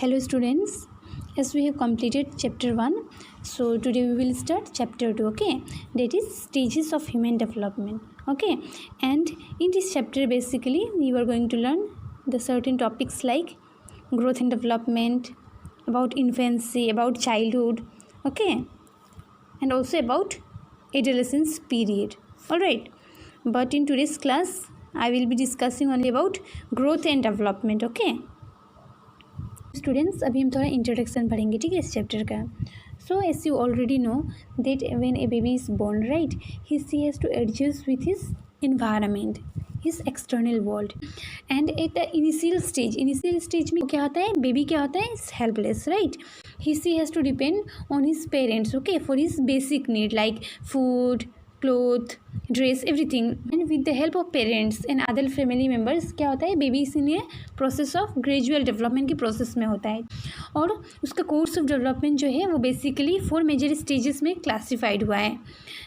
Hello students, as we have completed chapter 1, so today we will start chapter 2, okay, that is stages of human development, okay, and in this chapter basically you are going to learn the certain topics like growth and development, about infancy, about childhood, okay, and also about adolescence period, alright, but in today's class I will be discussing only about growth and development, okay. Students अभी हम थोड़ा introduction पढ़ेंगे, ठीक है, इस chapter का. So as you already know that when a baby is born, right, he she has to adjust with his environment, his external world, and at the initial stage में क्या होता है, बेबी क्या होता है, is helpless, right. He she has to depend on his parents, okay, for his basic need like food, cloth, dress, everything, and with the help of parents and other family members क्या होता है, baby इसीलिए process of gradual development की process में होता है. और उसका कोर्स ऑफ डेवलपमेंट जो है वो बेसिकली 4 मेजर स्टेजेस में क्लासिफाइड हुआ है,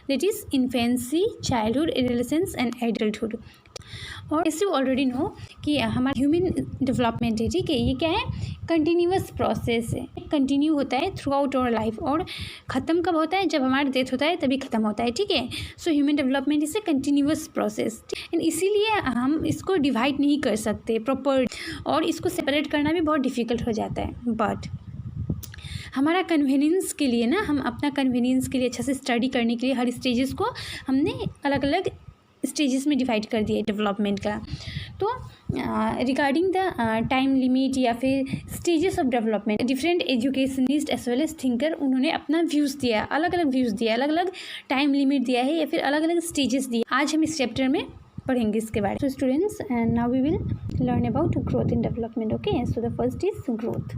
that is infancy, childhood, adolescence and adulthood. और इस यू ऑलरेडी नो कि हमारा ह्यूमन डेवलपमेंट है, ठीक है, ये क्या है, कंटिन्यूअस प्रोसेस है, कंटिन्यू होता है थ्रू आउट आवर लाइफ, और ख़त्म कब होता है, जब हमारा डेथ होता है तभी ख़त्म होता है, ठीक है. So human development is a continuous process, and इसीलिए हम इसको डिवाइड नहीं कर सकते प्रॉपर, और इसको सेपरेट करना भी बहुत डिफ़िकल्ट हो जाता है. बट हमारा कन्वीनियंस के लिए ना, हम अपना कन्वीनियंस के लिए अच्छे से स्टडी करने के लिए हर स्टेजेस को हमने अलग अलग स्टेजेस में डिवाइड कर दिया डेवलपमेंट का. तो रिगार्डिंग द टाइम लिमिट या फिर stages of development, different educationist as well as thinker उन्होंने अपना व्यूज़ दिया, अलग अलग व्यूज़ दिया, अलग अलग टाइम लिमिट दिया है या फिर अलग अलग स्टेजेस दिए. आज हम इस चैप्टर में पढ़ेंगे इसके बारे में. So students, now we will learn about growth in development, okay. So the first is growth.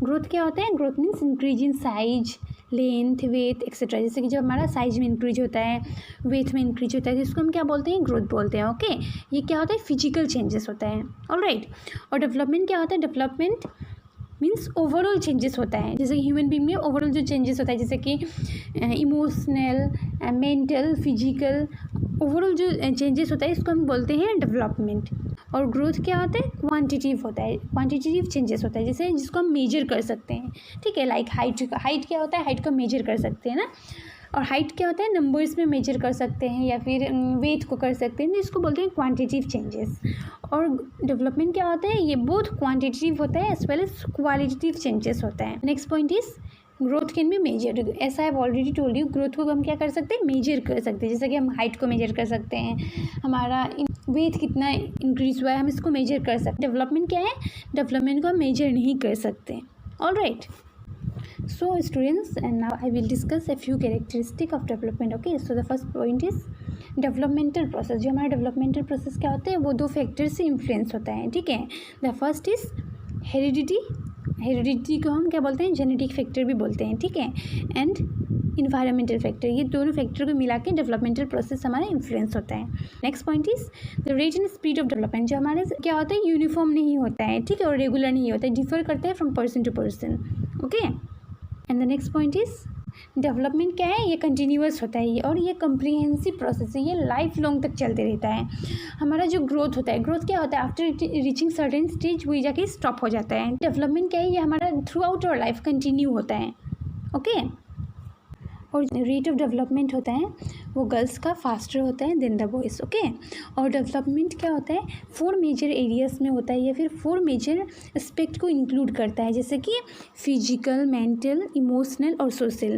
Growth क्या होता है, growth means increase in size, length, weight etcetera. जैसे कि जब हमारा साइज में इंक्रीज होता है, वेथ में इंक्रीज होता है, जिसको हम क्या बोलते हैं, ग्रोथ बोलते हैं, ओके. ये क्या होता है, फिजिकल चेंजेस होता है, ऑलराइट. और डेवलपमेंट क्या होता है, डेवलपमेंट मीन्स ओवरऑल चेंजेस होता है. जैसे कि ह्यूमन बीइंग में ओवरऑल जो चेंजेस होता है, जैसे कि इमोशनल, मेंटल, फिजिकल, ओवरऑल जो चेंजेस होता है इसको हम बोलते हैं डेवलपमेंट. और ग्रोथ क्या होता है, क्वांटिटिव होता है, क्वांटिटेटिव चेंजेस होता है, जैसे जिसको हम मेजर कर सकते हैं, ठीक है. लाइक हाइट क्या होता है, हाइट को मेजर कर सकते हैं ना. और हाइट क्या होता है, नंबर्स में मेजर कर सकते हैं या फिर वेट को कर सकते हैं, तो इसको बोलते हैं क्वांटिटिव चेंजेस. और डेवलपमेंट क्या होता है, ये बोथ क्वांटिटिव होता है as well as qualitative changes होता है. Next point is growth can be measure. ऐसा I have already told you, growth को हम क्या कर सकते हैं, मेजर कर सकते हैं. जैसे कि हम हाइट को मेजर कर सकते हैं, हमारा वेट कितना इंक्रीज हुआ है, हम इसको मेजर कर सकते हैं. डेवलपमेंट क्या है, डेवलपमेंट को हम मेजर नहीं कर सकते, alright. So students, and now I will discuss a few characteristic of development, okay. So the first point is developmental process. जो हमारा developmental process क्या होता है, वो 2 फैक्टर से इन्फ्लुएंस होता है, ठीक है. द फर्स्ट इज हेरिडिटी को हम क्या बोलते हैं, जेनेटिक फैक्टर भी बोलते हैं, ठीक है. एंड इन्वायरमेंटल फैक्टर, ये दोनों फैक्टर को मिला के डेवलपमेंटल प्रोसेस हमारा इन्फ्लुएंस होता है. Next point is the rate and speed of development. जो हमारे क्या होता है, यूनिफॉर्म नहीं होता है, ठीक है, और रेगुलर नहीं होता है, डिफर करता है from person to person, okay. And the next point is development क्या है, ये कंटिन्यूअस होता है, और ये कम्प्रीहेंसिव प्रोसेस है, ये लाइफ लॉन्ग तक चलते रहता है. हमारा जो ग्रोथ होता है, ग्रोथ क्या होता है, आफ्टर रीचिंग सर्टेन स्टेज वही जाके स्टॉप हो जाता है. डेवलपमेंट क्या है, ये हमारा throughout our life continue होता है, ओके. और रेट ऑफ डेवलपमेंट होता है वो गर्ल्स का फास्टर होता है देन द बॉयज़, ओके. और डेवलपमेंट क्या होता है, 4 मेजर एरियाज़ में होता है या फिर 4 मेजर एस्पेक्ट को इंक्लूड करता है, जैसे कि फिजिकल, मेंटल, इमोशनल और social.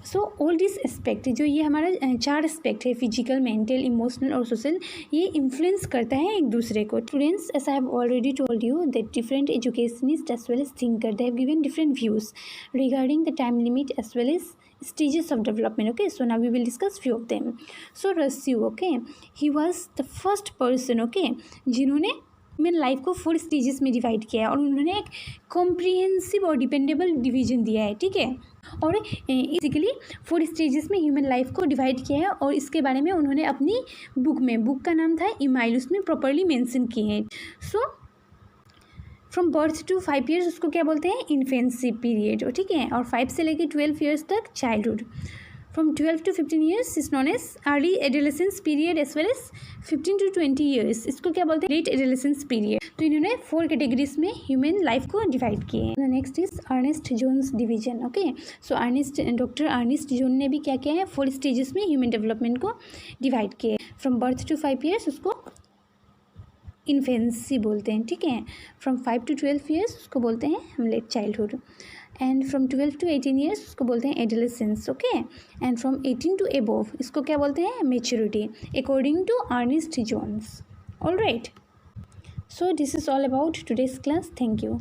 So all this aspect, जो ये हमारा 4 एस्पेक्ट है, फिजिकल, मेंटल, इमोशनल और सोशल, ये इन्फ्लुएंस करता है एक दूसरे को. Students, as I have already told you that different educationist as well as thinker they have given different views regarding the time limit as well as stages of development, okay. So now we will discuss few of them. So Rasu, okay, he was the first person, okay, जिन्होंने human life को 4 stages में divide किया है, और उन्होंने एक comprehensive और dependable division दिया है, ठीक है. और बेसिकली 4 स्टेजेस में ह्यूमन लाइफ को डिवाइड किया है, और इसके बारे में उन्होंने अपनी बुक का नाम था इमाइल, उसमें प्रॉपरली मेंशन किए हैं. So from birth to 5 years उसको क्या बोलते हैं, इन्फेंसी पीरियड, ठीक है. और 5 से लेकर 12 ईयर्स तक childhood. From 12 to 15 years is known as early adolescence period as well as 15 to 20 years इसको क्या बोलते हैं, लेट एडोलेसेंस पीरियड। तो इन्होंने 4 कैटेगरीज में ह्यूमन लाइफ को डिवाइड किए हैं। Next is Ernest Jones division. Okay, so doctor Ernest Jones ने भी क्या किया है, 4 स्टेजेस में ह्यूमन डेवलपमेंट को डिवाइड किए। फ्रॉम बर्थ टू 5 ईयर्स उसको इन्फेंसी बोलते हैं, ठीक है। फ्रॉम 5 to 12 ईयर्स उसको बोलते हैं हम late childhood. And from 12 to 18 years उसको बोलते हैं adolescence. Okay, and from 18 to above इसको क्या बोलते हैं, maturity, according to Ernest Jones. All right, so this is all about today's class. Thank you.